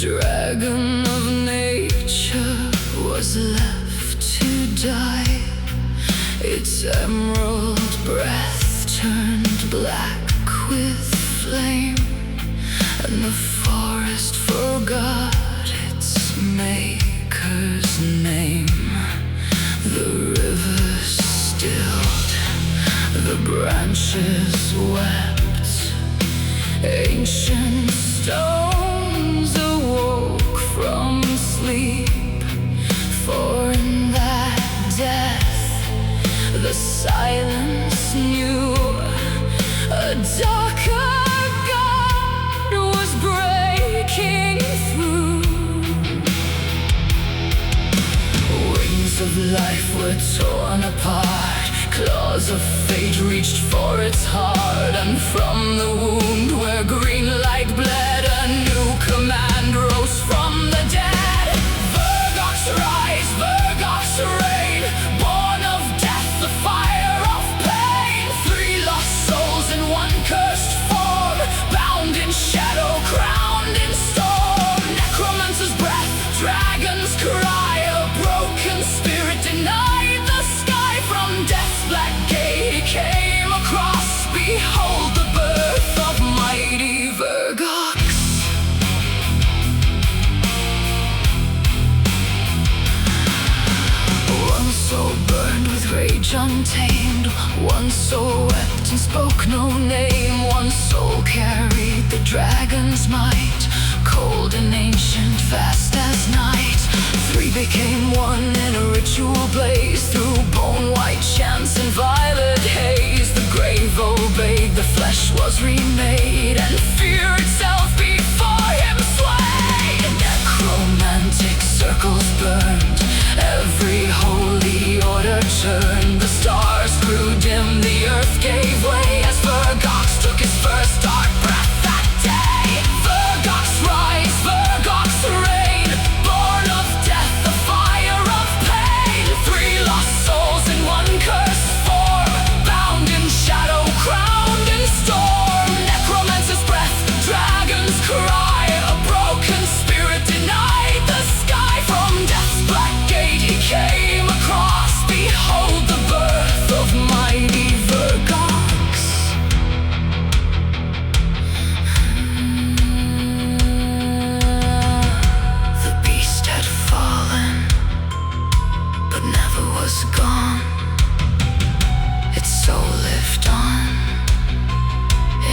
dragon of nature was left to die. Its emerald breath turned black with flame, and the forest forgot its maker's name. The river stilled, the branches wept, ancient stones awoke from sleep. For in that death the silence knew a darker god was breaking through. Wings of life were torn apart, claws of fate reached for its heart, and from the wound where green light bled, a new command rose from the dead. Vergox rise, Vergox reign, born of death, the fire of pain. 3 lost souls in one cursed form, bound in shadow, crowned in storm. Necromancer's breath, dragon's cry, a broken spirit denied the sky. From death's black gate he came across, behold the birth of mighty Vergox. One soul burned with rage untamed, one soul wept and spoke no name. One soul carried the dragon's might, cold and ancient, fast as night. 3 became one in a ritual blaze, through bone-white chants and violet haze. The grave obeyed, the flesh was remade, and fear itself before him swayed. Necromantic circles burned, every holy order turned. The stars grew dim, the earth gave way, as Vergox took his first dark breath that day. Vergox rise, Vergox reign, born of death, the fire of pain. 3 lost souls in one cursed form, bound in shadow, crowned in storm. Necromancer's breath, dragon's cry, a broken spirit denied the sky. From death's black gate he came across, behold the birth of mighty Vergox. The beast had fallen, but never was gone. Its soul lived on,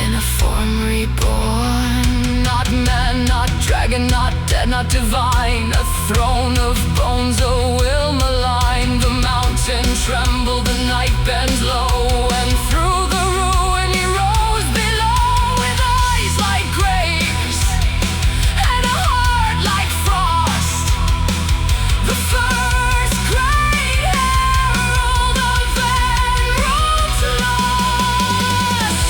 in a form reborn. Not man, not dragon, not dead, not divine. A throne of bones, a will malign. The mountain trembled, the night bent low, and through the ruin he rose below, with eyes like grapes and a heart like frost. The first great herald of Emerald's loss.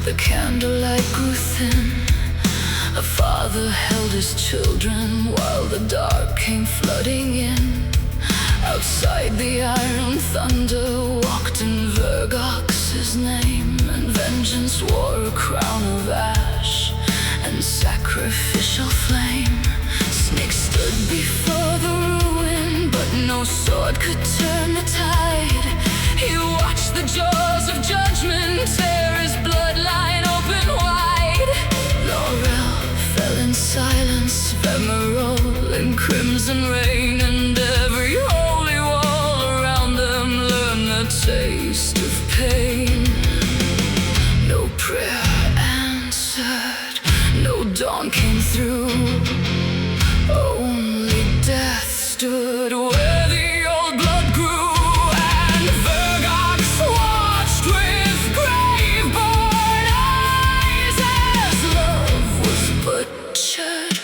The candlelight grew thin. A father held his children while the dark came flooding in. Outside the iron thunder walked in Vergox's name, and vengeance wore a crown of ash and sacrificial flame. Snake stood before the ruin, but no sword could turn the tide. He watched the jaws of judgment tear his bloodline open wide. Laurel fell in silence, ephemeral in crimson rain, and every holy wall around them learned the taste of pain. No prayer answered, no dawn came through. Only death stood where the old blood grew, and Vergox watched with grave-born eyes as love was butchered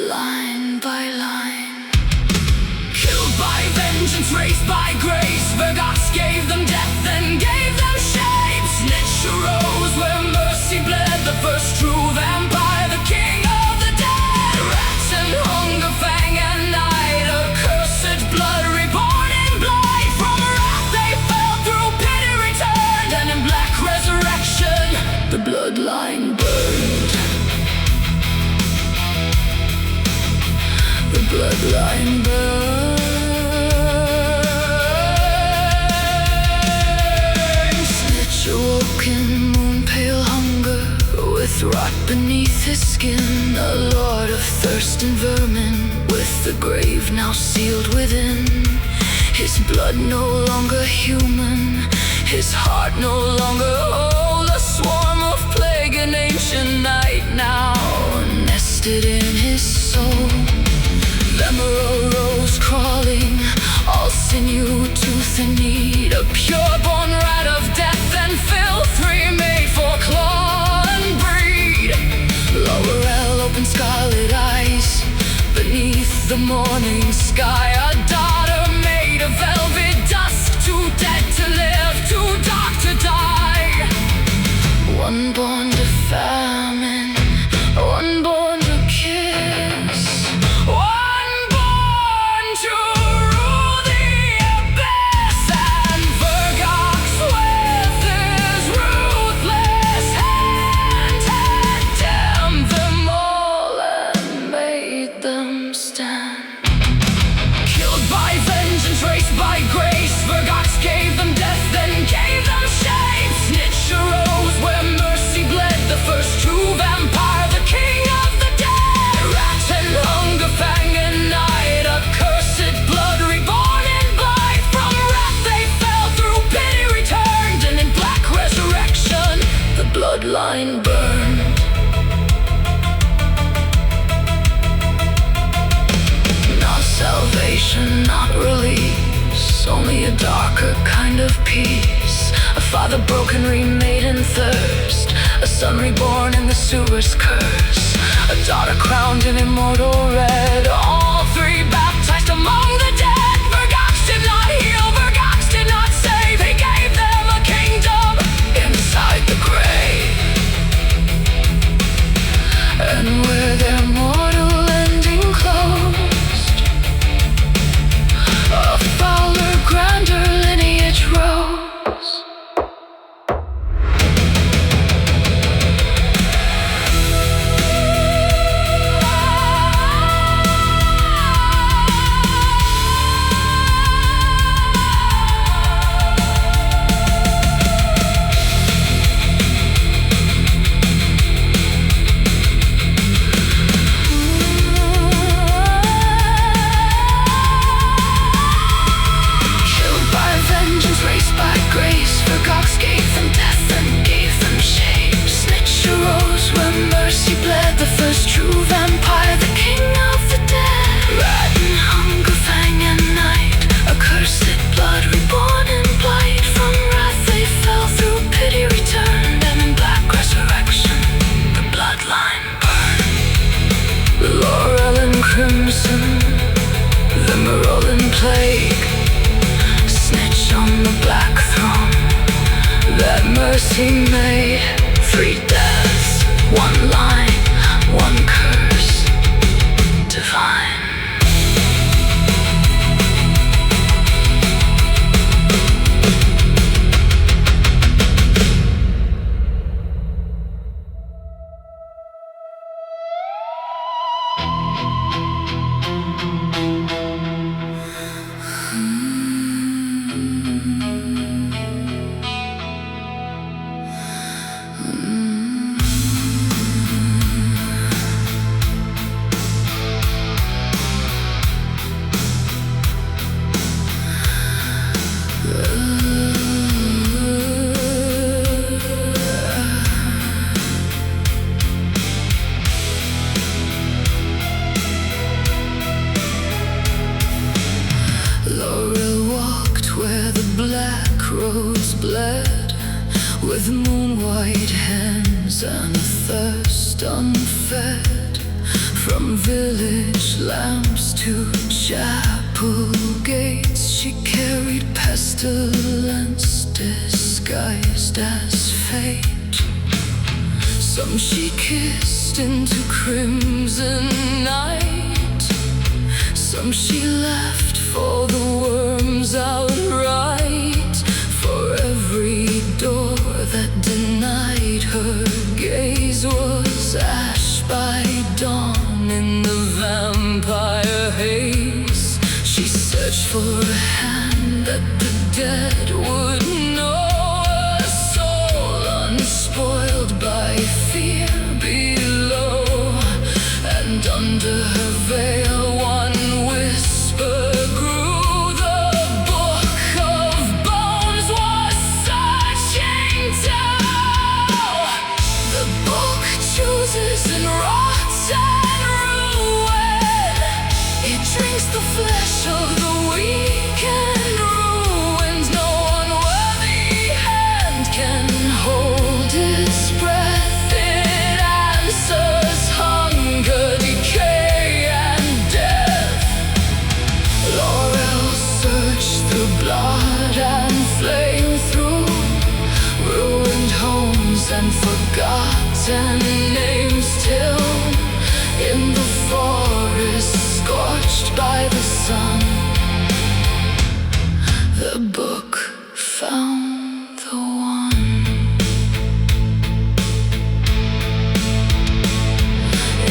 line by line. Killed by vengeance, raised by grace, Vergox gave them death and gave them shape. Snitch arose where mercy bled, the first true vampire, the king of the dead. Rats and hunger, fang and night, accursed blood reborn in blight. From wrath they fell, through pity returned, and in black resurrection the bloodline burned. The bloodline burned. Snitch awoke in moon-pale hunger, with rot beneath his skin, a lord of thirst and vermin, with the grave now sealed within. His blood no longer human, his heart no longer whole. A swarm of plague and ancient night now nested in his soul. Emerald rose crawling, all sinew, tooth and need, a pure-born rat of death and filth, remade for claw and breed. Laurel opened scarlet eyes beneath the morning sky, a daughter made of velvet dust, too dead to live, too dark to die. One born to famine, one born to kiss, one born to rule the abyss. And Vergox with his ruthless hand had damned them all and made them stand. Killed by vengeance, raised by grace, Vergox gave them death, then gave them shame. Snitch arose where mercy bled, the first true vampire, the king of the dead. Rat and hunger, fang and night, accursed blood reborn in blight. From wrath they fell, through pity returned, and in black resurrection the bloodline burned. Not salvation, not release, only a darker kind of peace. A father broken, remade in thirst, a son reborn in the sewer's curse, a daughter crowned in immortal red, all three baptized among the dead. Vergox did not heal, Vergox did not save, he gave them a kingdom inside the grave. And where their mortal ending closed, a fouler, grander lineage rose. Three deaths, one line, one curse, divine. Rose bled with moon-white hands and a thirst unfed. From village lamps to chapel gates, she carried pestilence disguised as fate. Some she kissed into crimson night, some she left for the worms outright. For every door that denied her gaze was ash by dawn in the vampire haze. She searched for a hand that the dead would know, a soul unspoiled by fear below. And under her veil one whisper grew. And rots and ruin, it drinks the flesh of the weak and ruined. No unworthy hand can hold its breath. It answers hunger, decay, and death. Laurel searched through blood and flame, through ruined homes and forgotten names, till in the forest scorched by the sun, the book found the one.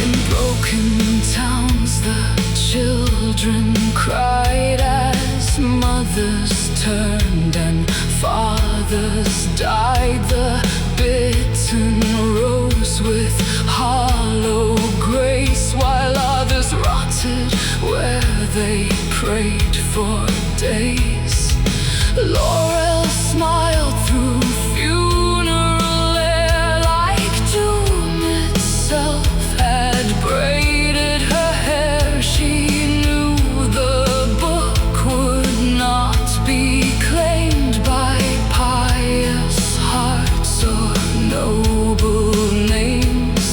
In broken towns the children cried as mothers turned and fathers died. The bitten rose with hollow grace, while others rotted where they prayed for days. Laurel smiled through funeral air, like doom itself had braided her hair. She knew the book would not be claimed by pious hearts or noble names.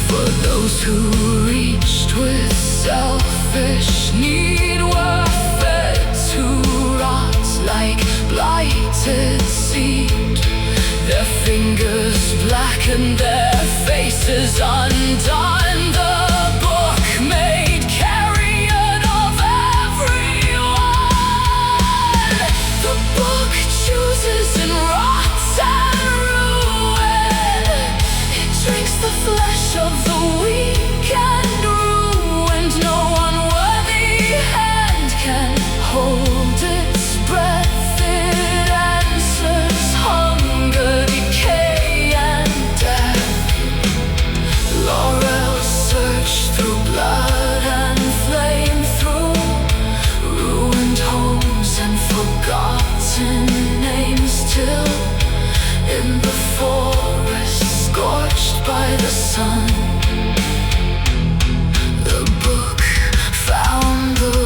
For those who reached with selfish need were fed to rot like blighted seed. Their fingers blackened, their faces undone. The book made carrion of everyone. The book chooses and rots and ruin. It drinks the flesh of the weak and ruined. No unworthy hand can hold its breath. It answers hunger, decay, and death. Laurel searched through blood and flame, through ruined homes and forgotten names, till in the forest scorched by the sun, the book found the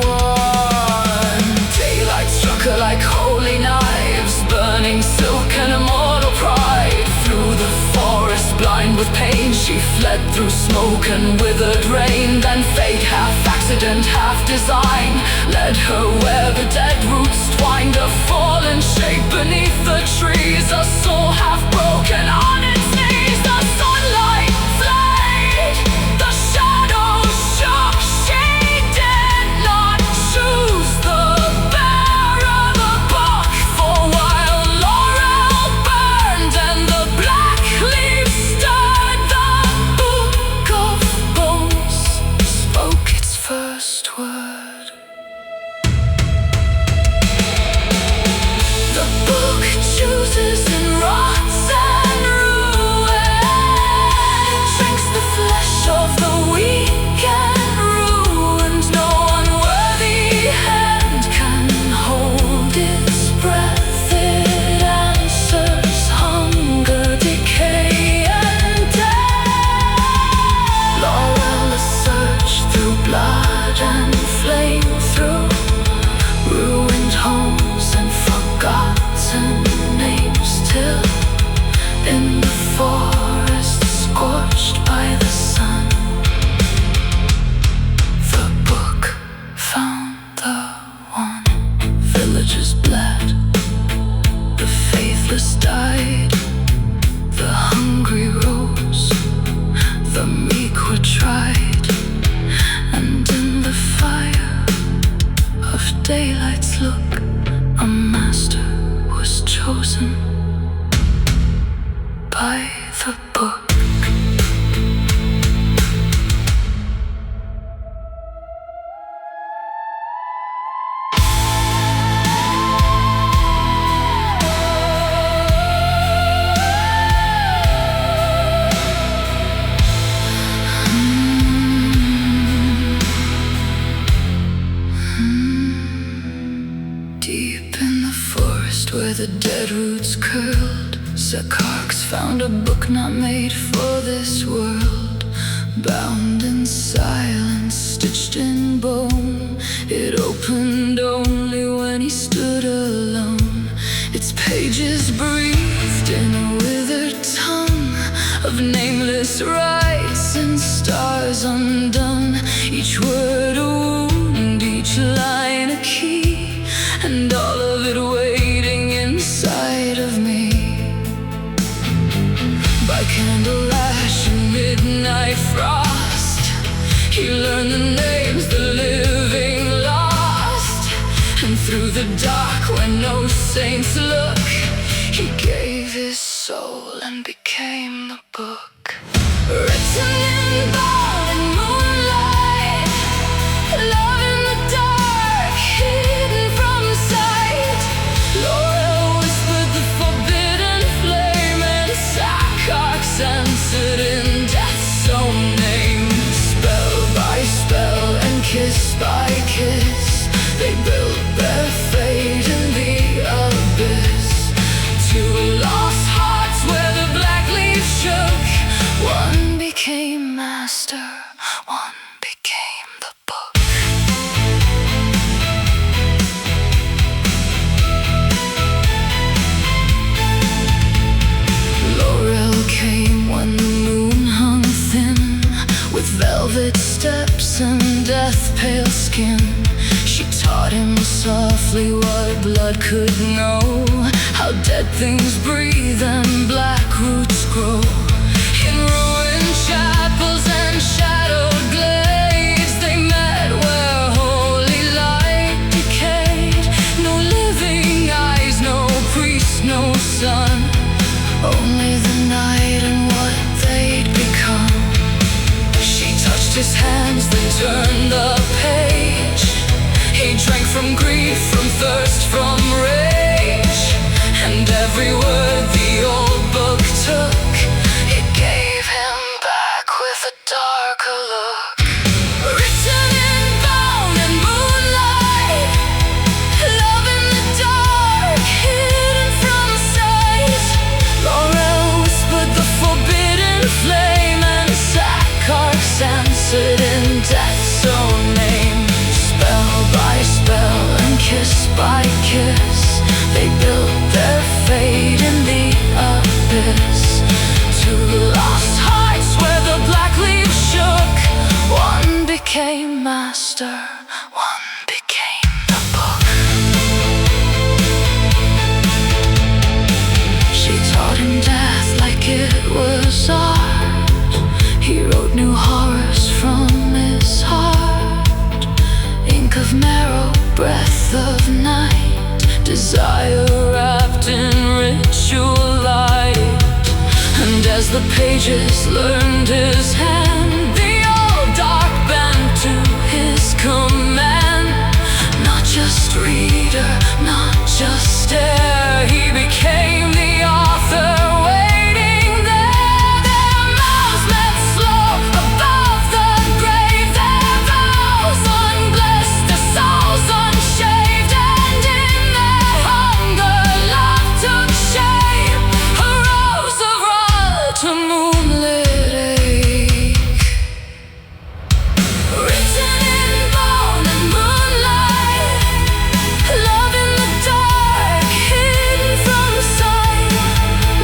one. Daylight struck her like holy knives, burning silk and immortal pride. Through the forest blind with pain, she fled through smoke and withered rain. Then fate, half accident, half design, led her where the dead roots twined. A fallen shape beneath the trees, a soul half broken on its knees. the dead roots curled, Zakarks found a book not made for this world. Bound in silence, stitched in bone, it opened only when he stood alone. Its pages breathed in a withered tongue of nameless rites and stars undone. Each word a wound, each line a key, and all of it waiting inside of me. By candle ash and midnight frost, he learned the names the living lost. And through the dark where no saints look, he gave his soul and became the book. Written in bone and moonlight, love in the dark, hidden from sight. Laurel whispered the forbidden flame, and Zakarks answered in death's own name. Spell by spell and kiss by kiss, they built their fate in the abyss. Two lost hearts where the black leaves shook. One became master, one became the book. Laurel came when the moon hung thin, with velvet steps and death-pale skin. She taught him softly what blood could know, how dead things breathe and black roots grow. In ruined chapels and shadowed glades, they met where holy light decayed. No living eyes, no priest, no sun, only the night and what they'd become. She touched his hands, then turned the page. He drank from grief, from thirst, from rage, and every word the old book took, it gave him back with a darker look. Written in bone and moonlight, love in the dark, hidden from sight. Laurel whispered the forbidden flame, and Zakarks answered in death's own name. Spell by spell and kiss by kiss, they built their fate in the abyss. Two lost hearts where the black leaves shook. One became master, one became the book. She taught him death like it was art. He wrote new horrors from his heart. Ink of marrow, breath of night, desire wrapped in ritual light. And as the pages learned his hand, the old dark bent to his command. Not just reader, not just stare, he became the author waiting there. Their mouths met slow above the grave, their vows unblessed, their souls unshaved, and in their hunger love took shape. A rose of rot, a moonlit ache. Written in bone and moonlight, love in the dark, hidden from sight.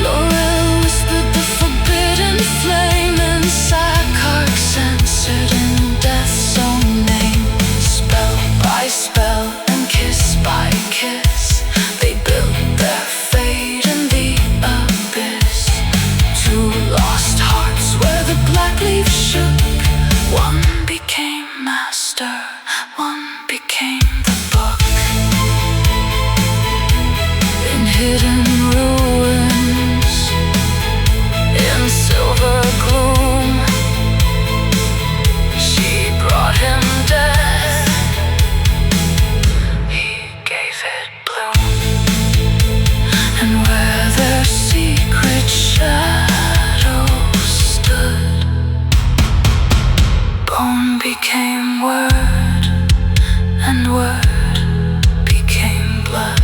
Laurel whispered the forbidden flame, and Zakarks answered in death's own name. Spell by spell and kiss by kiss, they built their fate in the abyss. Two lost hearts where the black leaves shook. One became master, one became the book. In hidden ruins, in silver gloom, she brought him death, he gave it bloom. And where their secret shadows stood, bone became word, and word became blood.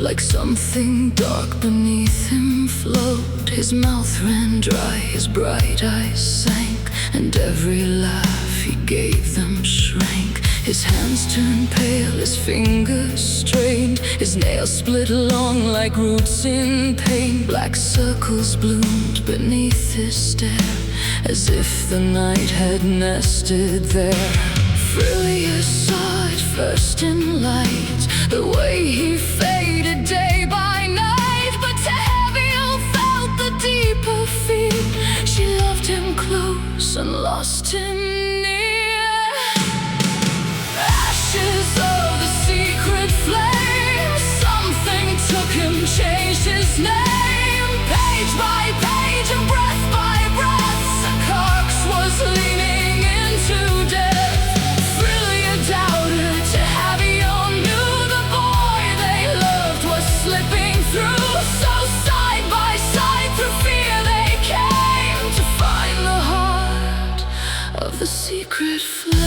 like something dark beneath him flowed. His mouth ran dry, his bright eyes sank, and every laugh he gave them shrank. His hands turned pale, his fingers strained, his nails split along like roots in pain. Black circles bloomed beneath his stare, as if the night had nested there. Frillius saw it first in light, the way he faded day by night. But Taviel felt the deeper fear. She loved him close and lost him near. Ashes of the secret flame, something took him, changed his name. Page by page and breath by breath, Sakarx was leaning into death. Frilia doubted Taviel knew the boy they loved was slipping through. So side by side through fear they came to find the heart of the secret flame.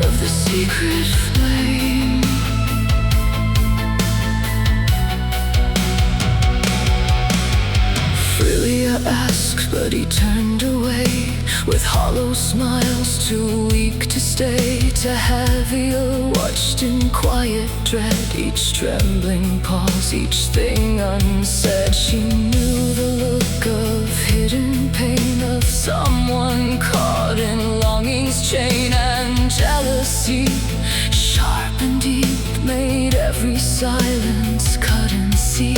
Of the secret flame. Frilia asked, but he turned away with hollow smiles, too weak to stay. Taviel watched in quiet dread, each trembling pause, each thing unsaid. She knew the look of hidden pain, of someone caught in longing's chain. And jealousy, sharp and deep, made every silence cut and see.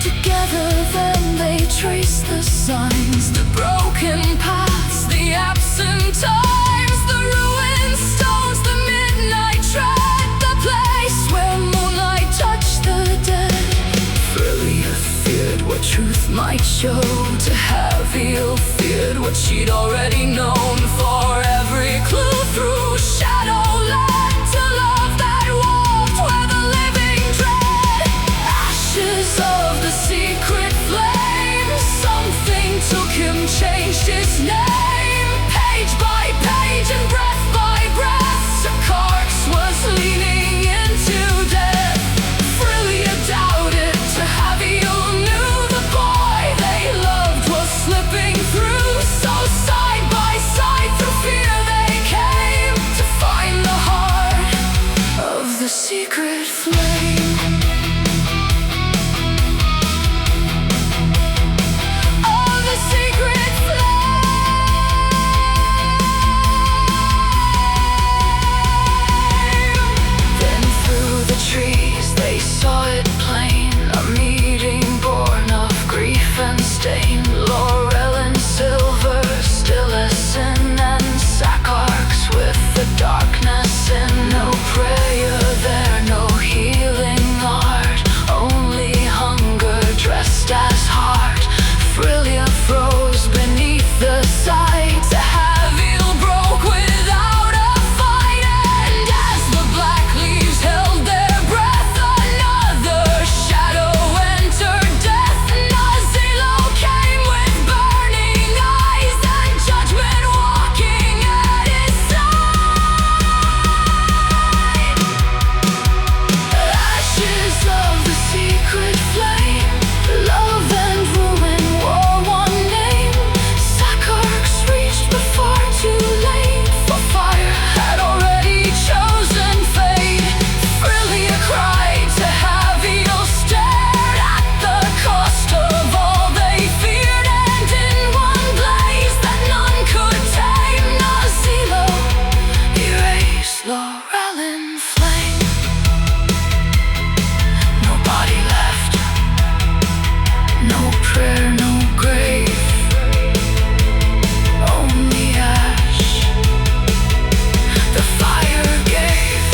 Together then they traced the signs, the broken paths, the absent times, the ruined stones, the midnight tread, the place where moonlight touched the dead. Frilia feared what truth might show, Taviel feared what she'd already known. For every clue through shadow led to love that walked where the living tread. Ashes of the secret flame, something took him, changed his name. Page by page and breath by breath, Sakarx was leaning into death. Frilia doubted Taviel knew the boy they loved was slipping through. So side by side through fear they came to find the heart of the secret flame. Of the secret flame. Then through the trees they saw it plain, a meeting born of grief and stain. Laurel and silver, still as sin, and Sakarx with the darkness in. No prayer there, no healing art, only hunger dressed as heart. Frilia froze beneath the sight, Taviel broke without a fight. And as the black leaves held their breath, another shadow entered death. Nazilo came with burning eyes, and judgment walking at his side. Ashes of the secret flame, love and ruin wore one name. Sakarx reached before too late, for fire had already chosen fate. Frilia cried, Taviel stared at the cost of all they feared. And in one blaze that none could tame, Nazilo erased Laurel in flame. No body left, no prayer, no grave, only ash the fire gave.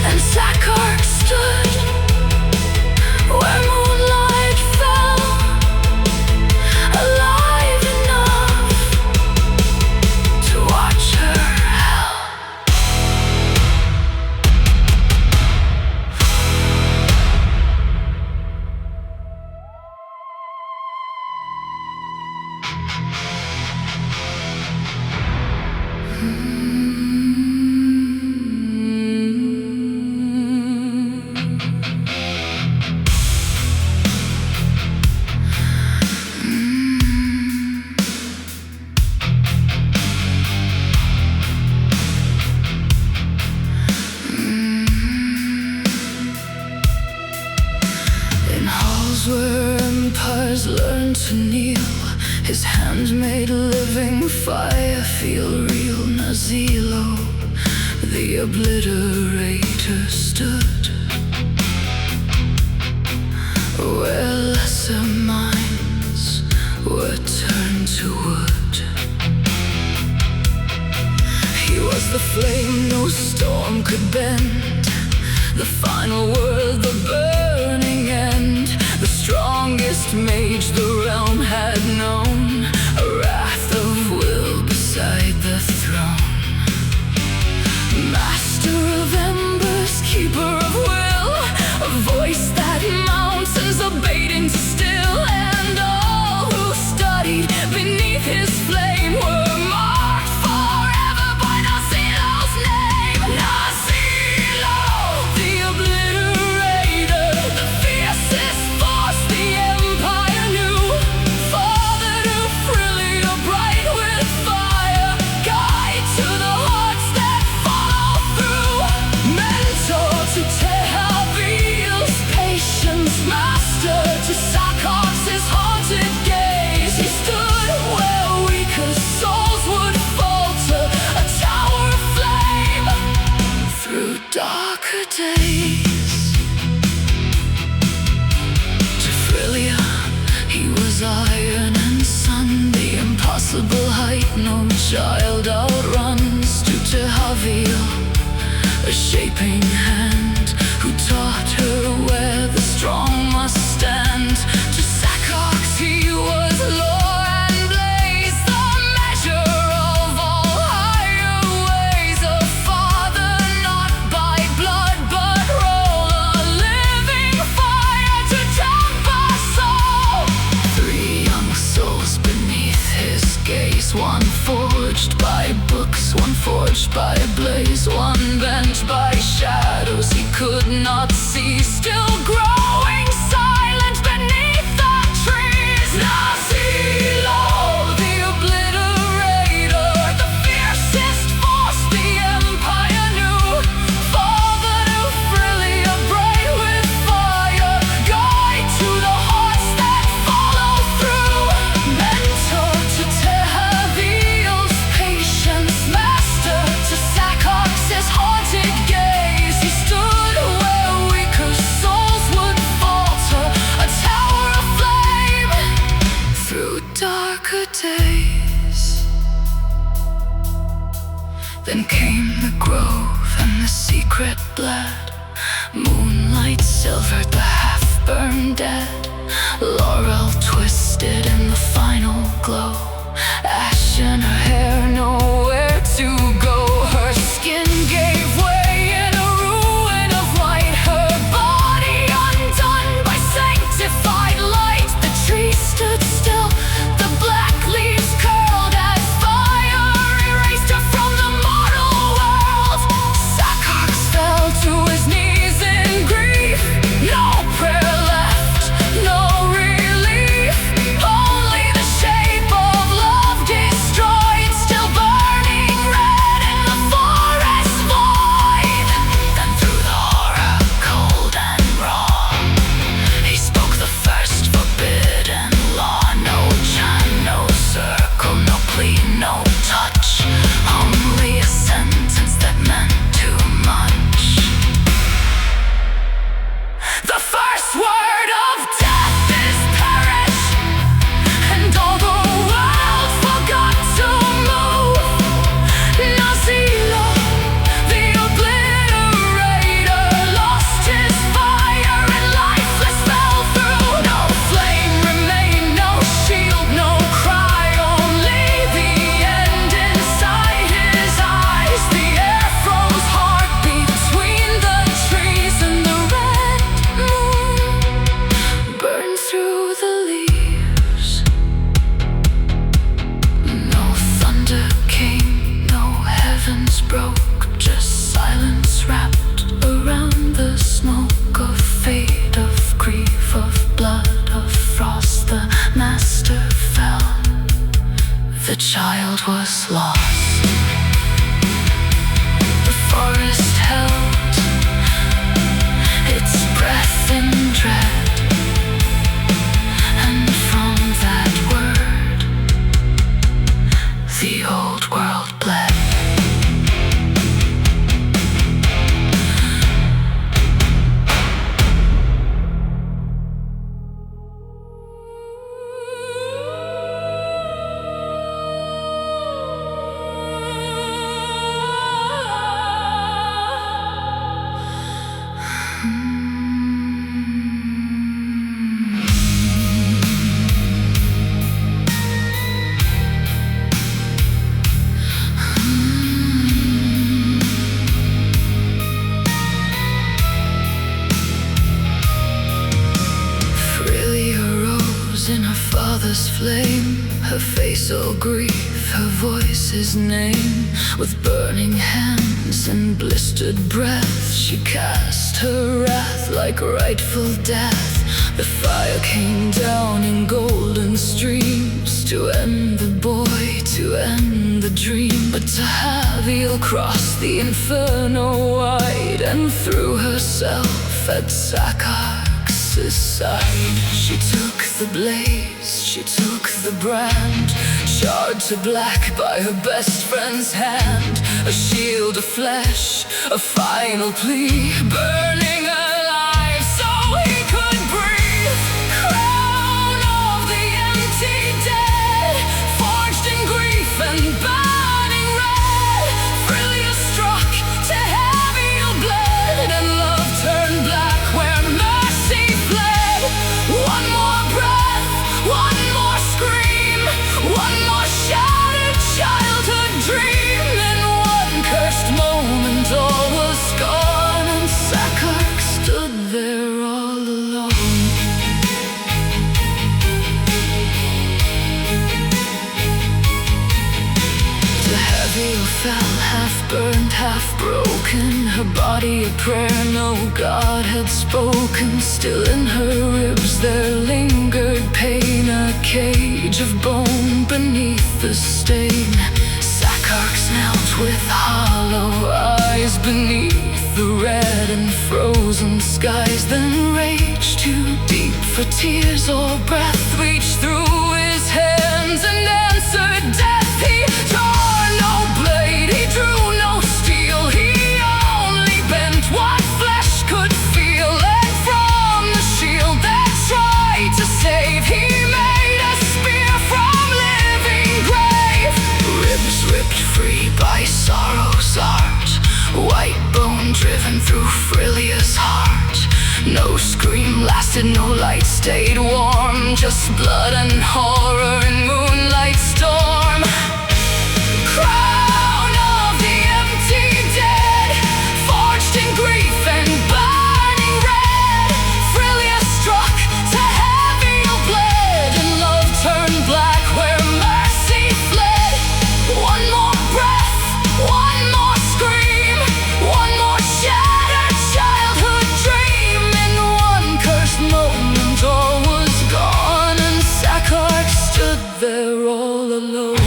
And Sakarx stood where moonlight fell, alive enough to watch her hell. to kneel. His hands made living fire feel real. Nazilo, the obliterator, stood where lesser minds were turned to wood. He was the flame no storm could bend, the final word, the burning end, the strongest mage the realm had known, a wrath of will beside the throne. Master of embers, keeper of will, a voice that mountains abating to still, and all who studied beneath his flame were marked forever by Nazilo's name. Nazilo, the obliterator, the fiercest force the empire knew, father to Frelia, bright with fire, guide to the hearts that follow through, mentor to Tehavil's patience, master to Sarkox's haunted gaze. He stood where weaker souls would falter, a tower of flame through darker days. To Frelia, he was iron and sun, the impossible height no child outruns. To Tehavil, a shaping hand who taught her where the strong must stand. To Sarkox he was lore and blaze, the measure of all higher ways, a father not by blood but roll, a living fire to temper soul. 3 young souls beneath his gaze, one forged by books, one forged by blaze, one bent by shadows he could not see, still growing silent beneath the trees. Nazilo, the obliterator, the fiercest force the empire knew, father to Frelia, bright with fire, guide to the hearts that follow through, mentor to Tehavil's patience, master to Sarkox's haunted gaze. He stood where weaker souls would falter, a tower of flame through darker days. Then came the grove and the secret blood, moonlight silvered the half-burned dead, laurel twisted in the final glow, ash in her hair, nowhere to go. Her skin gave way in a ruin of white, her body undone by sanctified light. The tree stood still, the black leaves curled as fire erased her from the mortal world. Sarkox fell to his knees in grief, no prayer left, no relief, only the shape of love destroyed, still burning red in the forest void. Then through the horror, cold and raw, he spoke the first forbidden law. No chant, no circle, no plea, no touch, only a sentence that meant too much. The first word of death is perish, and all the world forgot to move. Nazilo, the obliterator, lost his fire and lifeless fell through. No flame remained, no shield, no cry, only the end inside his eyes. The air froze hard between the trees, and the red moon burned through the leaves. No thunder came, no heavens broke, just silence wrapped around the smoke of fate, of grief, of blood, of frost. The master fell, the child was lost. The forest held its breath in dread, and from that so grief, her voice his name. With burning hands and blistered breath, she cast her wrath like rightful death. The fire came down in golden streams to end the boy, to end the dream. But to Haviel crossed the inferno wide and threw herself at Sakarx's side. She took the blaze, she took the brand, charred to black by her best friend's hand. A shield of flesh, a final plea, burning alive so he could breathe. Crown of the empty dead, forged in grief and burning red. Frelia struck to Haviel bled, and love turned black where mercy fled. One more breath, one more scream, one more shattered childhood dream. In one cursed moment all was gone, and Sakarx stood there all alone. To Haviel fell, half burned, half broken, her body a prayer no God had spoken. Still in her ribs there lingered pain, a cage of bone beneath the stain. Sakarx knelt with hollow eyes beneath the red and frozen skies. Then rage too deep for tears or breath reached through his hands and answered death. He tore no blade, he drew no steel, he only bent what flesh could feel. And from the shield that tried to save, he made a spear from living grave. Ribs ripped free by sorrow's art, white bone driven through Frilia's heart. No scream lasted, no light stayed warm, just blood and horror in moonlight storm. Crown of the empty dead, forged in grief and burning red. Frilia struck to Haviel bled, and love turned black where mercy fled. One more breath, one more scream, one more shattered childhood dream. In one cursed moment all was gone, and Sakarx stood there all alone.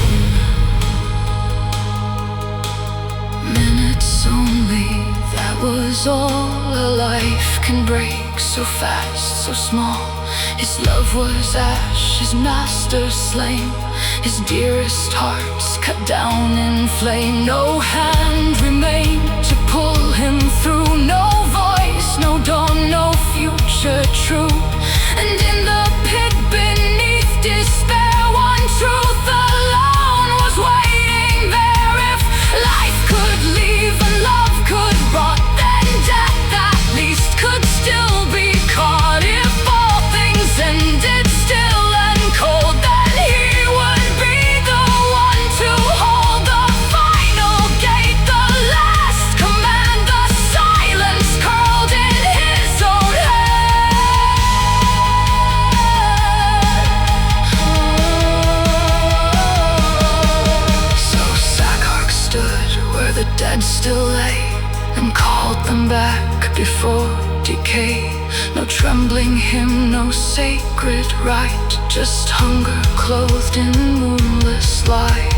Minutes only, that was all a life can break, so fast, so small. His love was ash, his master slain, his dearest hearts cut down in flame. No hand remained to pull him through, no voice, no dawn, no future true. And in the pit beneath despair, one truth alone was waiting there. If life could leave and love could rot, then death at least could still be caught. If all things ended still and cold, then he would be the one to hold the final gate, the last command, the silence curled in his own hand. So Sakarx stood where the dead still lay, and called them back before decay. No trembling hymn, no sacred rite, just hunger clothed in moonless light.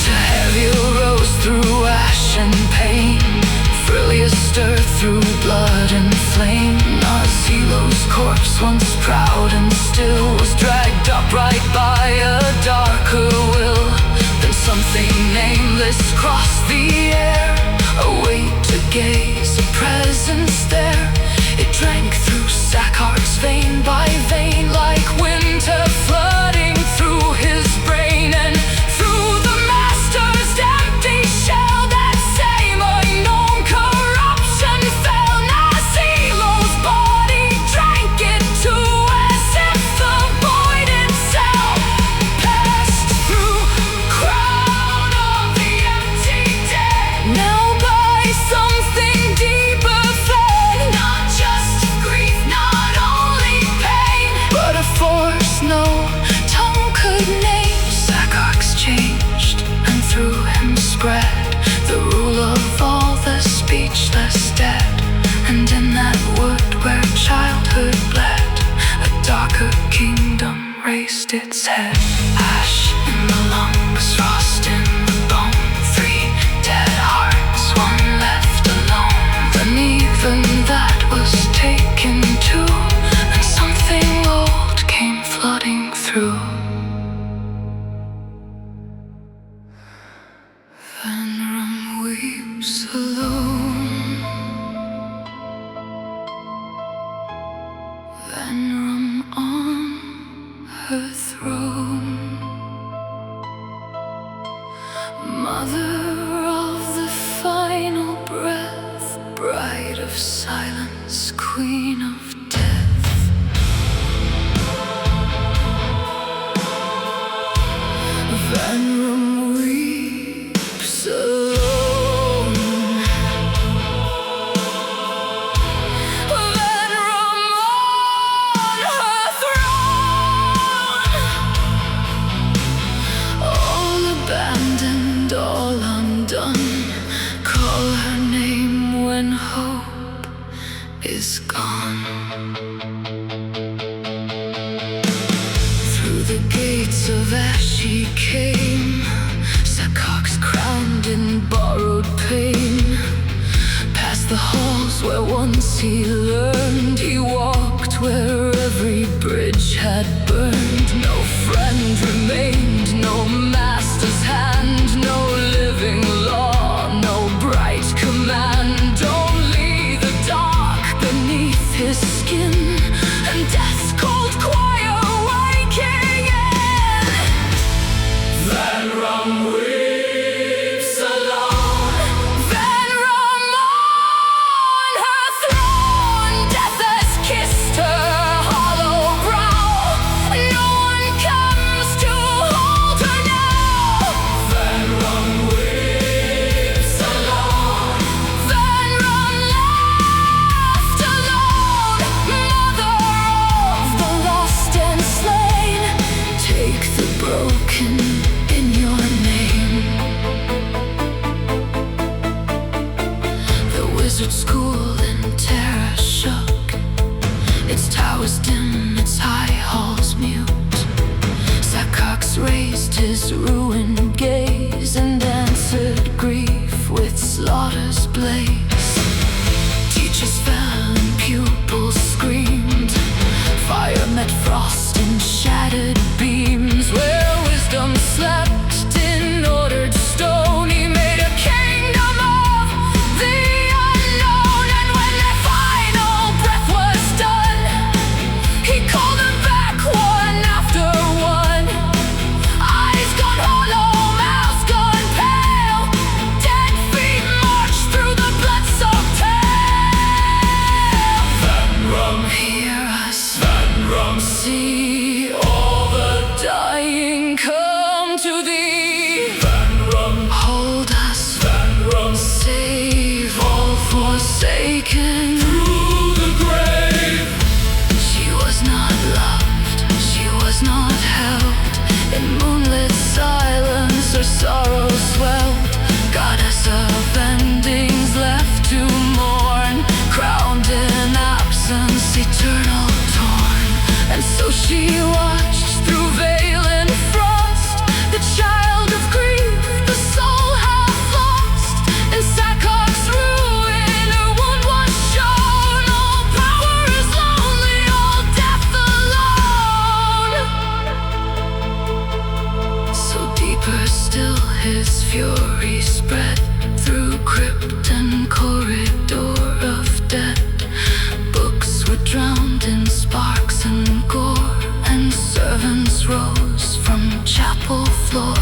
To Haviel rose through ash and pain, Frilia stirred through blood and flame. Nazilo's corpse, once proud and still, was dragged upright by a darker will. Then something nameless crossed the air, a weight to gaze, a presence there. It drank through Sakarx vein by vein, like winter flooding through his brain. And through the master's empty shell, that same unknown corruption fell. Nazilo's body drank it too, as if the void itself passed through. Crown of the empty dead, now by something deeper fed. Not just grief, not only pain, but a force no dead. And in that wood where childhood bled, a darker kingdom raised its head. Ash in the lungs, frost in the bone, 3 dead hearts, 1 left alone. Then even that was taken too, and something old came flooding through. Venom weeps alone. Venom on her throne. Mother of the final breath, bride of silence, queen of death. Venom weeps alone. Venom on her throne. All abandoned, all undone. Call her name when hope is gone. Through the gates of ash she came, Sacox crowned in borrowed pain. Past the halls where once he learned, he walked where every bridge had burned. No friend remained, no master's hand, no living law, no bright command. Only the dark beneath his skin, and death's cold choir waking in. Venom weeps alone. Venom on her throne. Death has kissed her hollow brow. No one comes to hold her now. Venom weeps alone. Venom left alone. Mother of the lost and slain, take the broken in your name. The wizard school in terror shook, its towers dim, its high halls mute. Sacox raised his ruined gaze and answered grief with slaughter's blaze. Teachers fell and pupils screamed. Fire met frost in shattered beams. Where wisdom slept in ordered stone, he made a kingdom of the unknown. And when their final breath was done, he called them back one after one. Eyes gone hollow, mouths gone pale. Dead feet marched through the blood-soaked hail. Venom, hear us. Venom, see all the dying come to thee. Venom, hold us. Venom, save all forsaken. Through the grave, she was not loved, she was not held. In moonlit silence her sorrow swelled. Goddess of endings left to mourn, crowned in absence, eternal torn. And so she watched through veil and frost, the child of grief, the soul half lost. In Sacox's ruin, her wound was shown. All power is lonely, all death alone. So deeper still his fury spread, through crypt and corridor of death. Books were drowned in sparks and gore, and servants rose from chapel floor.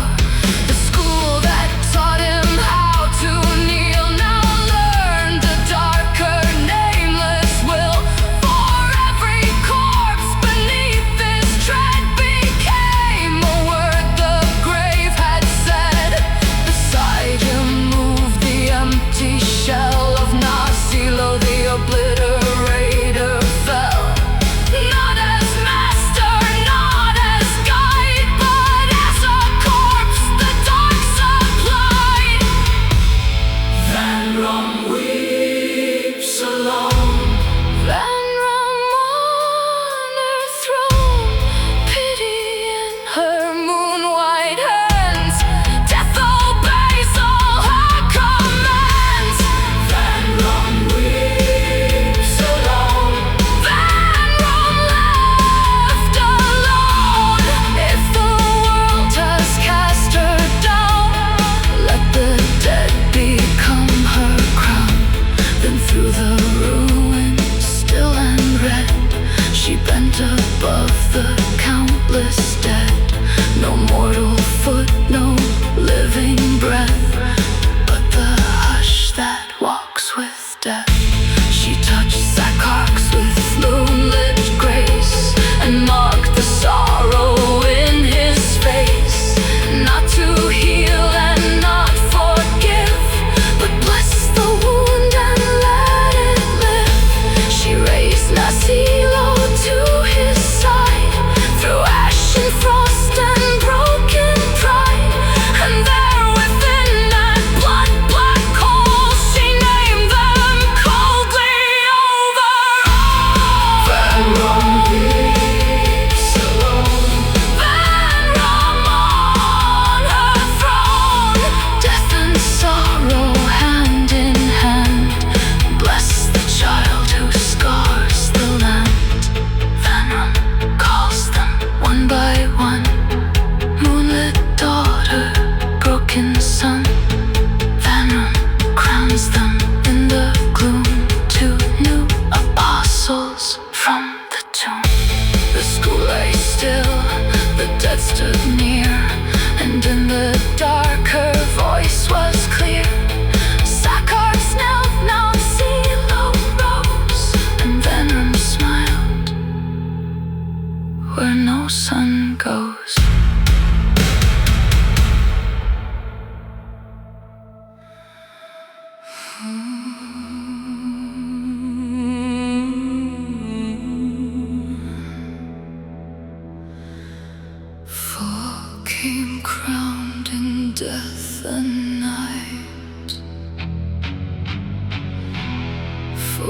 The school that taught him how to kneel now learned the darker nameless will. For every corpse beneath his tread became a word the grave had said. Beside him moved the empty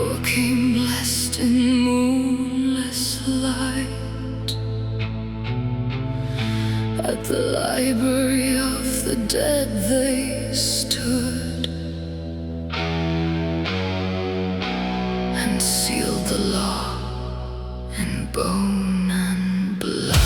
for came blessed in moonless light. At the library of the dead they stood and sealed the law in bone and blood.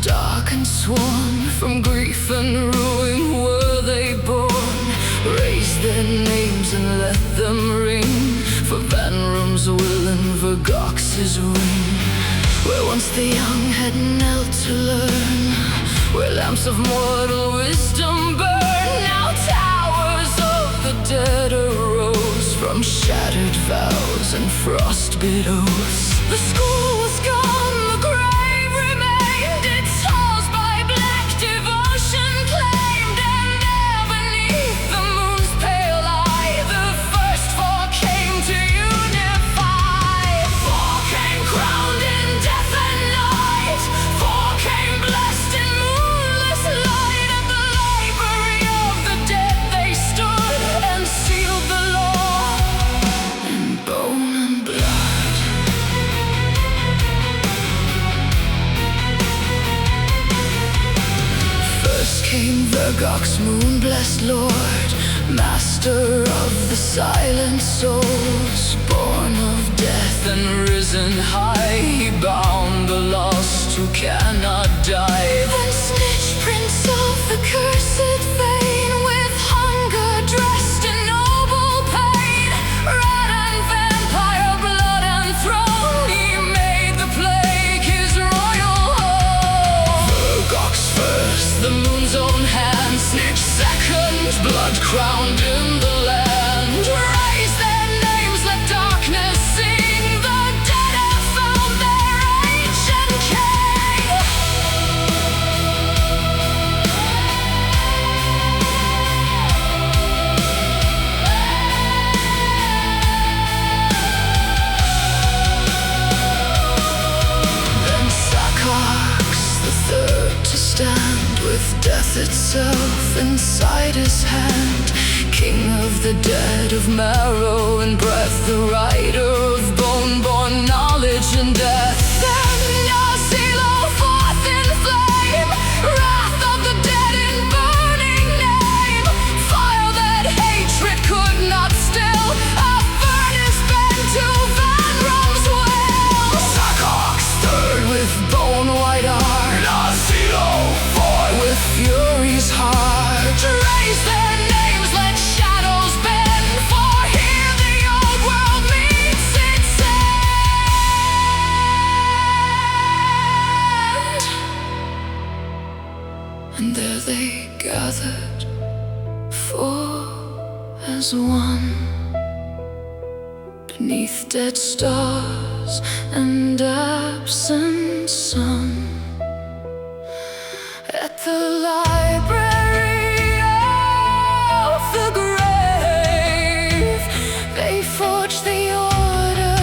Dark and sworn, from grief and ruin were they born. Raise their names and let them ring for Van Room's will and Vergox's ring. Where once the young had knelt to learn, where lamps of mortal wisdom burn, now towers of the dead arose from shattered vows and frostbit oaths. The school was gone, the grave remained, its halls by black devotion claimed, and there beneath the moon's pale eye, the first four came to unify. Four came crowned in death and night, four came blessed in moonless light. At the library of the dead they stood and sealed the law in bone and blood. First came Vergox, moon-blessed lord, master of the silent souls. Born of death and risen high, he bound the lost who cannot die. Then Snitch, prince of the cursed vein, with hunger dressed in noble pain, rat and vampire, blood and throne, he made the plague his royal home. Vergox first, the moon's own hand, Snitch second, blood crowned in the land. Raise their names, let darkness sing, the dead have found their ancient king. Then Sakarx, the third to stand, with death itself inside his hand. King of the dead, of marrow and breath, the rider of bone-born knowledge and death. Then Nazilo forth in flame, wrath of the dead in burning name. Fire that hatred could not still, a furnace bent to Van Room's will. Sakarx third, with bone-white heart, Nazilo fourth, with fury's heart. Raise their names, let shadows bend, for here the old world meets its end. And there they gathered, four as one, beneath dead stars and absent sun. At the library of the grave, they forged the order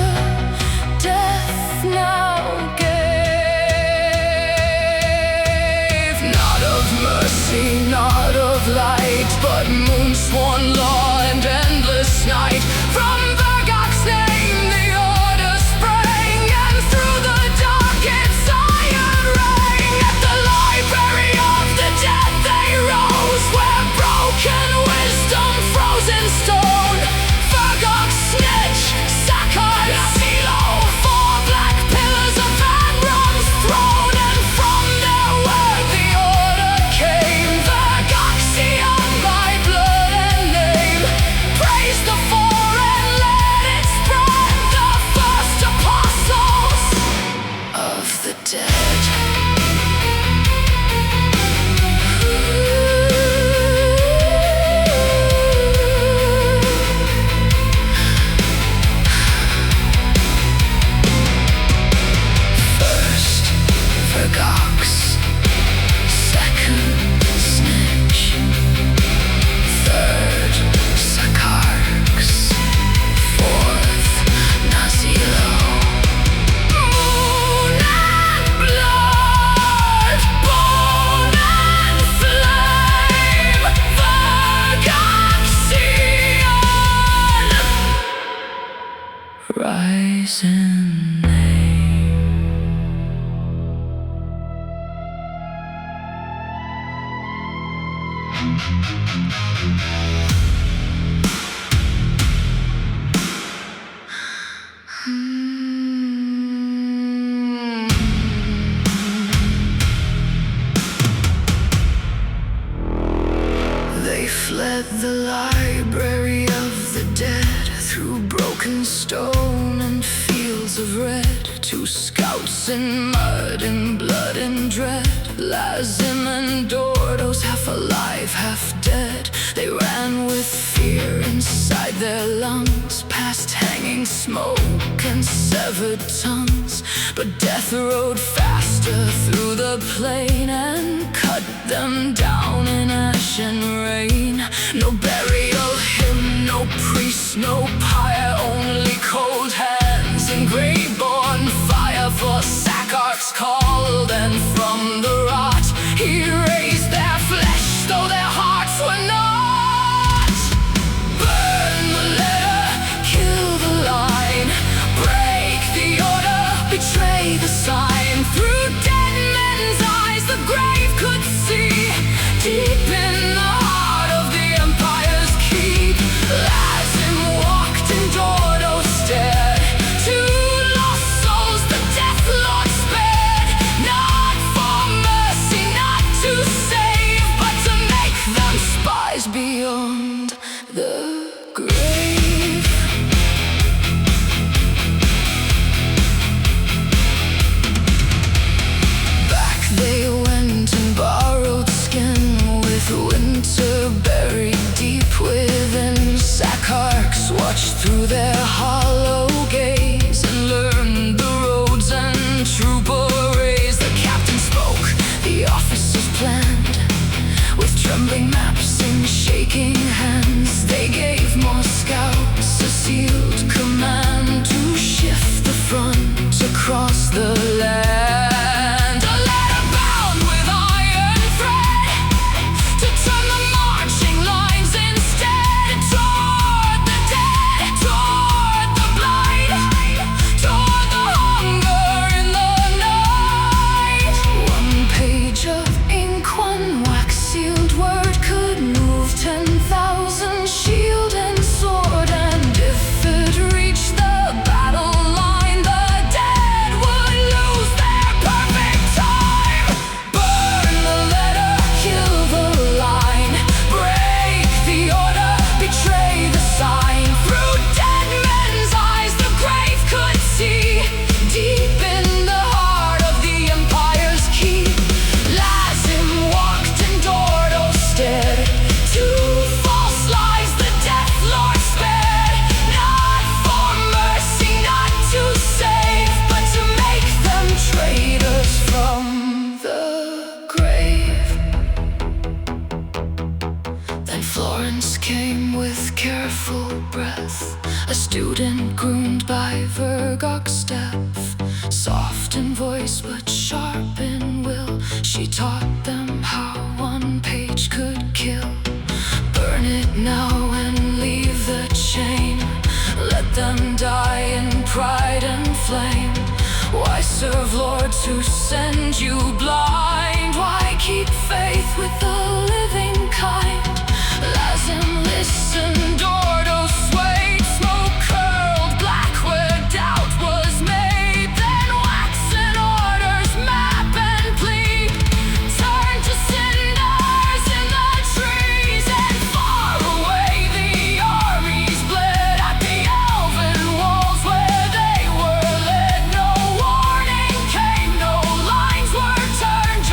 death now gave. Not of mercy, not of light, but moon-sworn law and endless night. From Vergox's name the order sprang, and through the dark its iron rang. At the library of the dead they rose, where broken wisdom froze in stone. Vergox, Snitch, Sakarx, Nazilo, four black pillars of Van Room's throne, and from their word the order came. Vergoxian by blood and name. poison name. They fled the library of the dead, through broken stone and fields of red, to scouts in mud and blood and dread. Lazim and Dordos, half alive, half dead. They ran with fear inside their lungs, past hanging smoke and severed tongues. But death rode faster through the plain and cut them down in ash and rain. No burial hymn, no priest, no pyre, only cold hands and grey-born fire. For Sakark's called, and from the rot he raised their flesh, though their hearts were not. Burn the letter, kill the line, break the order, betray the sign. Through dead men's eyes the grave could see, deep in the heart of the Empire's keep. Lazim walked and Dordo stared, two lost souls the Death Lord spared. Not for mercy, not to save, but to make them spies beyond the grave. Back they went and borrowed skin, with winter buried deep within. Sakarks watched through their hollow gaze and learned the roads and troop arrays. The captain spoke, the officers planned, with trembling maps and shaking hands. They gave more scouts a sealed command to shift the front across the land. A letter bound with iron thread, to turn the marching lines instead, toward the dead, toward the blind, toward the hunger in the night. One page of ink, one wax-sealed word, could move 10,000 shield and sword. And if it reached the battle line, the dead would lose their perfect time. Burn the letter, kill the line, break the order, betray the sign. Through dead men's eyes the grave could see, deep in the heart of the Empire's keep. Lazim walked and Dordo stared, two false lies the Death Lord spared. Not for mercy, not to save, but to make them traitors from the grave. Then Florence came with careful breath, a student groomed by Vergoxian step, soft in voice but sharp in will. She taught them how one page could kill. Burn it now and leave the chain, let them die in pride and flame. Why serve lords who send you blind? Why keep faith with the living kind? Lazim listened, Dordo swayed, smoke curled black where doubt was made. Then waxen orders, map and plead, turned to cinders in the trees. And far away the armies bled, at the elven walls where they were led. No warning came, no lines were turned,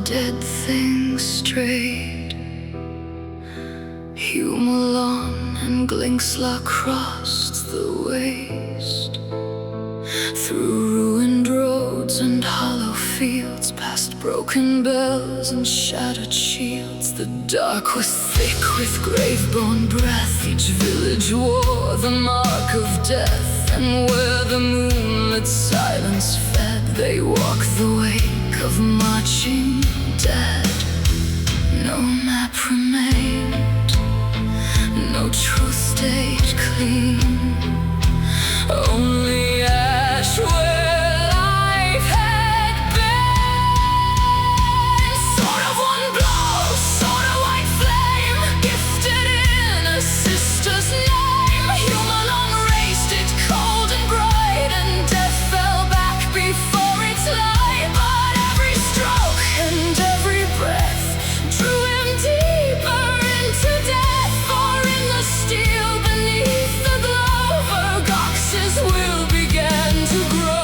dead things strayed. Humalon and Glinksla crossed the waste, through ruined roads and hollow fields, past broken bells and shattered shields. The dark was thick with grave-born breath. Each village wore the mark of death, and where the moonlit silence fed, they walked the wake of marching dead. No map remained, no truth stayed clean, only ash where life had been. Sword of one blow, sword of white flame, gifted in a sister's name. Humalon raised it cold and bright, and death fell back before its light. But every stroke and every breath drew him deeper into death, for in the steel beneath the glow, Vergox's will began to grow.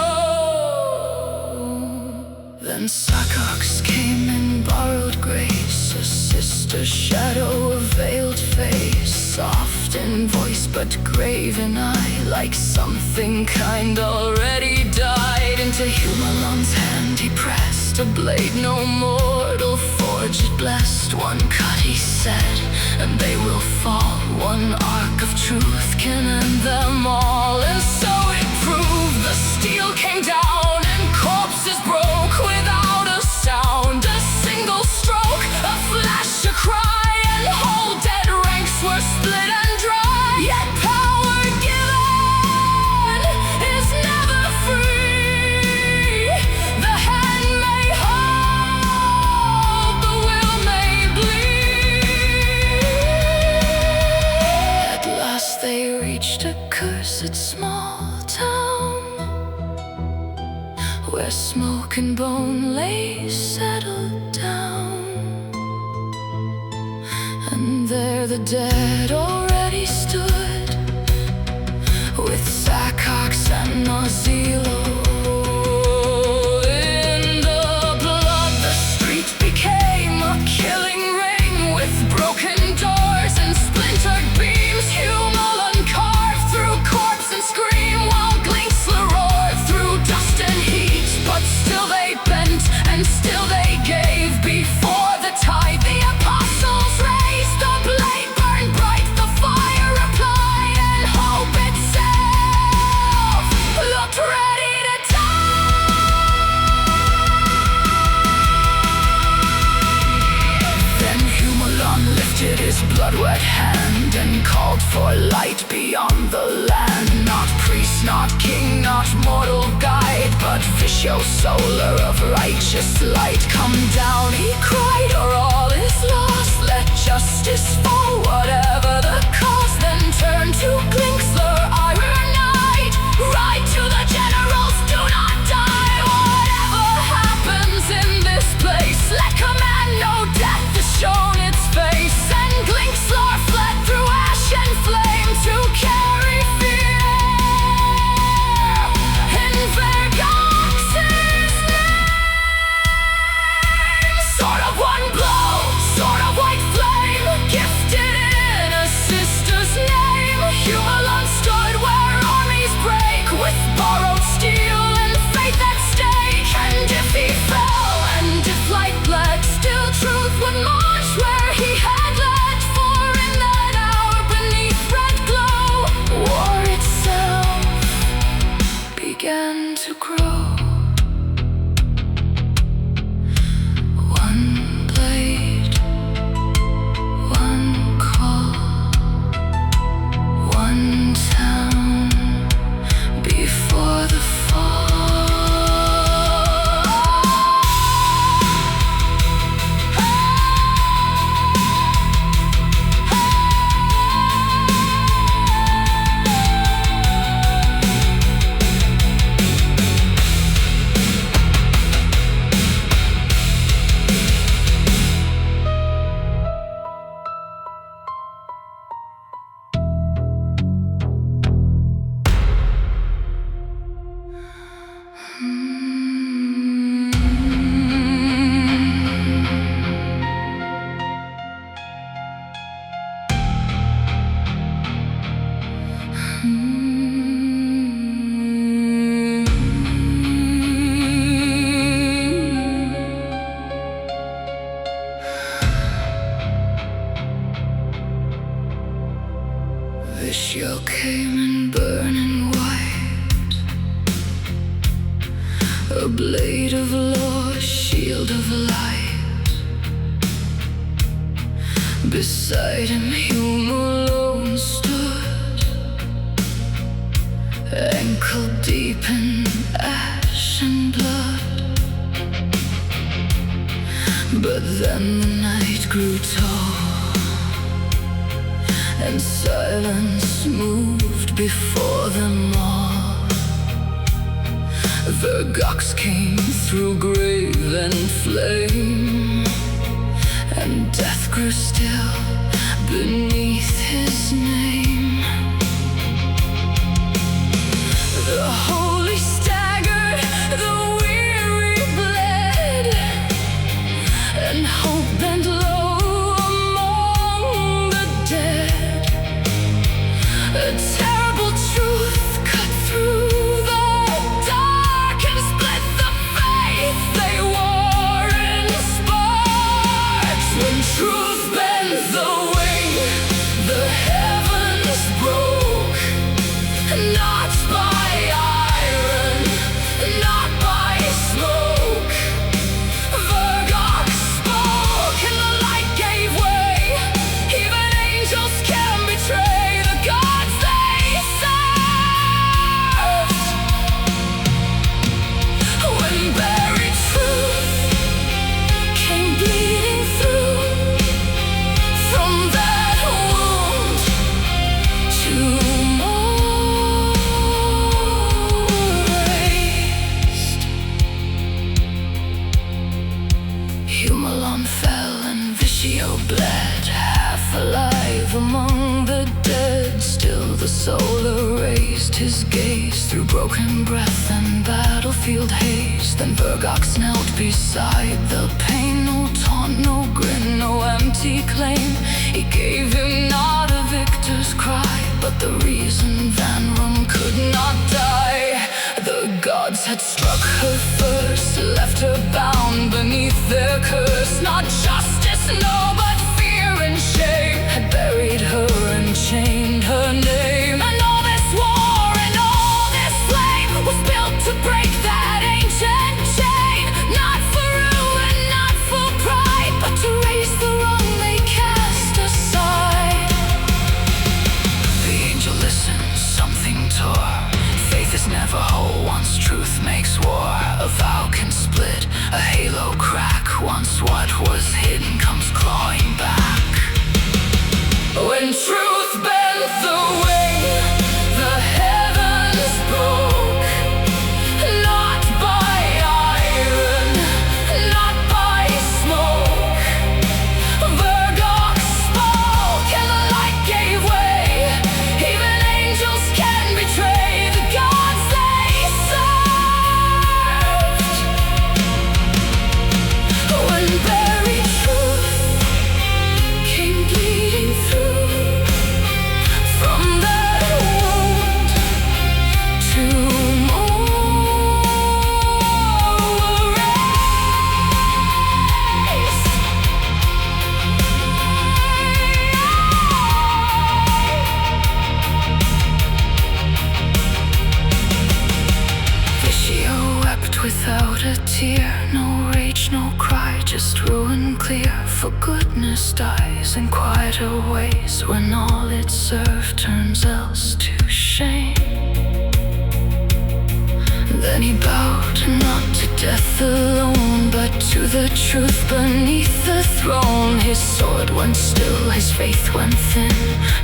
Then Sacox came in borrowed grace, a sister's shadow, a veiled face, soft in voice but grave in eye, like something kind already died. Into Humalon's hand he pressed a blade no mortal forged blessed. One cut, he said, and they will fall. One arc of truth can end them all. And so it proved. The steel came down and corpses broke without a sound. A single stroke, a flash, a cry, and whole dead ranks were split and dry. Yet power given is never free. The hand may hold, the will may bleed. At last they reached a cursed small town, where smoke and bone lay settled down. And there the dead already stood, with Sacox and Emorzia. In the blood the street became a killing ring, with broken doors and splintered beams. Humalon carved through corpse and scream, while Glinksla roared through dust and heat. But still they bent, and still they gave. Before the tide the apostles raised, the blade burned bright, the fire replied, and hope itself looked ready to die. Then Humalon lifted his blood-wet hand and called for light beyond the land. Not priest, not king, not mortal guide, but Visio solar of righteous light. Come down, he cried, or all is lost. Let justice fall, whatever the cost. Then turn to Glinksla, Iron Knight. Ride to the generals, do not die. Whatever happens in this place, let command no death has shown its face. And Glinksla fled through ash and flame to carry fear in Vergox's name. Sword of one blow, sword of white flame, gifted in Vishyo came in burning white, a blade of law, shield of light. Beside him Hume alone stood, ankle deep in ash and blood. But then the night grew tall, and silence moved before them all. Vergox came through grave and flame, and death grew still beneath his name. The holy staggered, the weary bled, and hope bent low among the dead. A terrible truth cut through the dark and split the faith they wore in sparks. When truth bent the wing, the heavens broke, not by iron, not by smoke. Vergox spoke and the light gave way. Even angels can betray the gods they served. When buried truth came bleeding through from that wound, two more were raised. Humalon fell and Vishyo bled, half alive among the dead. Still the soul erased his gaze through broken breath and battlefield haze. Then Vergox knelt beside the pain, no taunt, no grin, no empty claim. He gave him not a victor's cry, but the reason Van Rum could not die. The gods had struck her first, left her bound beneath their curse. Not justice, no, but fear and shame had buried her and chained her name. And all this war and all this flame was built to break that ancient chain. Not for ruin, not for pride, but to raise the wrong they cast aside. The angel listened, something tore. Faith is never whole once truth makes war. A vow can split, a halo crack, once what was hidden comes clawing back. When truth bent the wing, the heavens broke, not by iron, not by smoke. Vergox spoke and the light gave way. Even angels can betray the gods they served. When buried truth came bleeding through from that wound, two more were raised. Vishyo wept without a tear, no rage, no cry, just ruin clear. For goodness dies in quieter ways, when all it served turns else to shame. Then he bowed not to death alone, but to the truth beneath the throne. His sword went still, his faith went thin,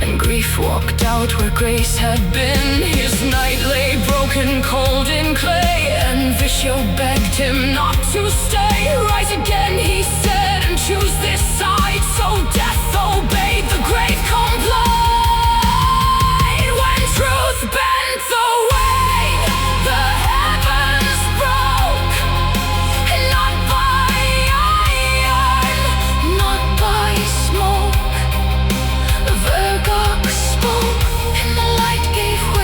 and grief walked out where grace had been. His night lay broken, cold in clay, and Vishyo begged him not to stay. Rise again, he said, and choose this side. So death obeyed, the grave complied. When truth bent the way, the heavens broke, not by iron, not by smoke. Vergox spoke and the light gave way.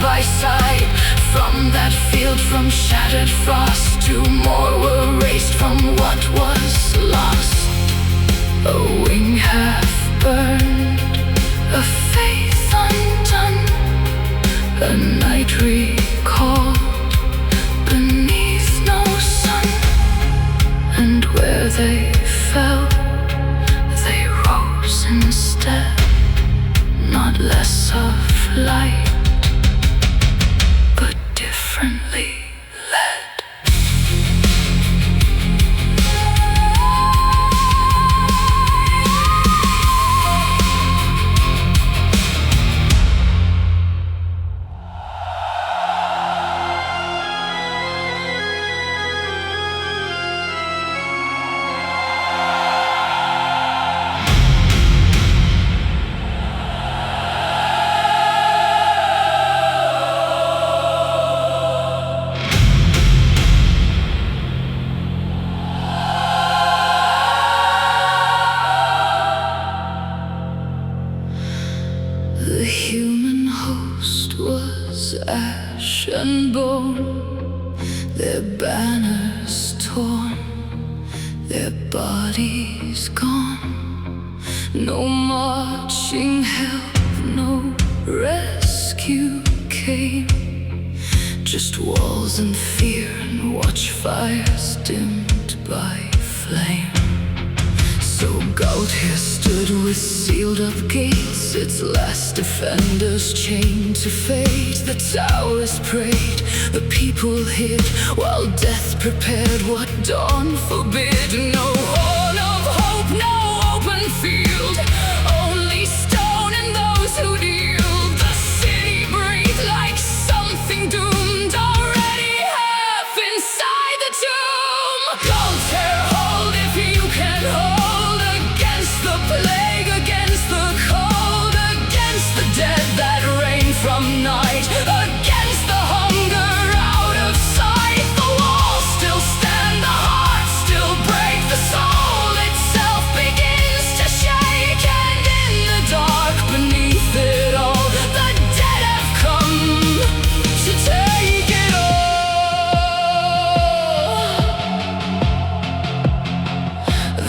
by side. From that field, from shattered frost, two more were raised from what was lost. A wing half burned, a faith undone, a night recalled beneath no sun. And where they fell, they rose instead, not less of light, but differently led. The human host was ash and bone, their banners torn, their bodies gone. No marching help, no rescue came, just walls and fear and watchfires dimmed by flame. So GOTHIC stood with sealed up gates, its last defenders chained to fate. The towers prayed, the people hid, while death prepared what dawn forbid. No horn of hope, no open field, only stone and those who'd yield. The city breathed like something doomed, already half inside the tomb. Don't tear hold if you can hold, the plague, against the cold, against the dead that reign from night, against the hunger out of sight. The walls still stand, the heart still break, the soul itself begins to shake. And in the dark beneath it all, the dead have come to take it all.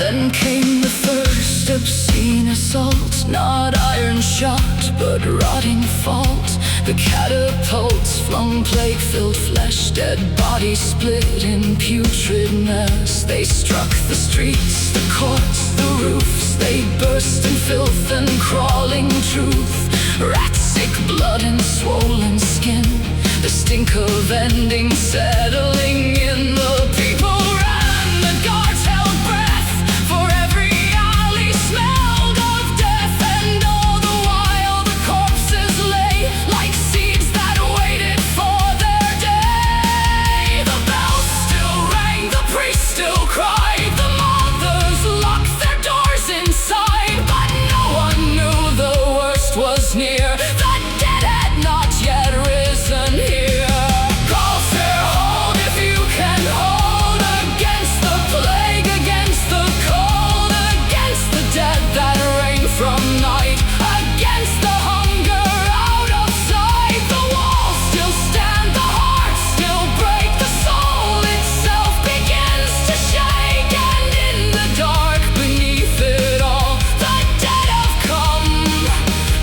Then came the first obscene assault, not iron shot, but rotting fault. The catapults flung plague-filled flesh, dead bodies split in putrid mess. They struck the streets, the courts, the roofs, they burst in filth and crawling truth. Rat-sick blood and swollen skin, the stink of ending settling in. The people ran, the guards held breath, for every alley smelled of death. And all the while the corpses lay like seeds that waited for their day. The bells still rang, the priests still cried, the mothers locked their doors inside. But no one knew the worst was near, the dead had not yet risen here. Call fair hold if you can hold, against the plague, against the cold, against the dead that reign from night, against the hunger out of sight. The walls still stand, the heart still break, the soul itself begins to shake. And in the dark beneath it all, the dead have come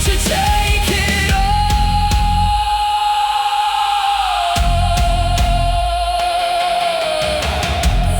to take it all.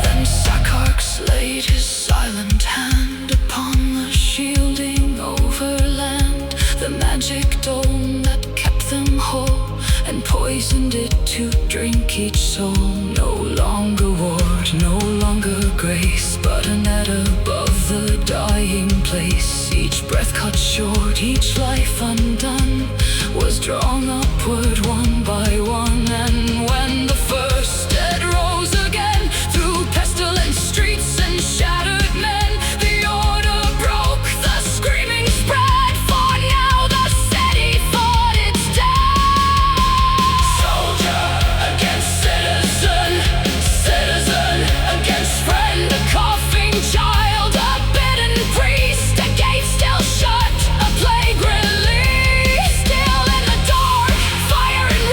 Then Sakarx laid his silent hand upon the shielding overland, the magic dome that kept them whole, and poisoned it to drink each soul. No longer ward, no longer grace, but a net above the dying place. Each breath cut short, each life undone, was drawn upward one by one. And when the first dead rose again, through pestilent streets and shattered men, the order broke, the screaming spread, for now the city thought it's dead. Soldier against citizen, citizen against friend, a coughing child, a bidden priest, a gate still shut, a plague released. Still in the dark, fire and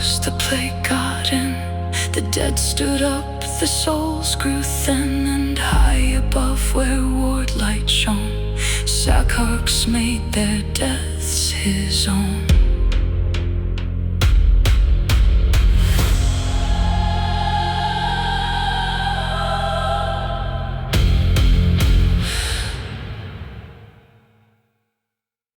closed the plague garden. The dead stood up, the souls grew thin, and high above where ward light shone, Sakarks made their deaths his own.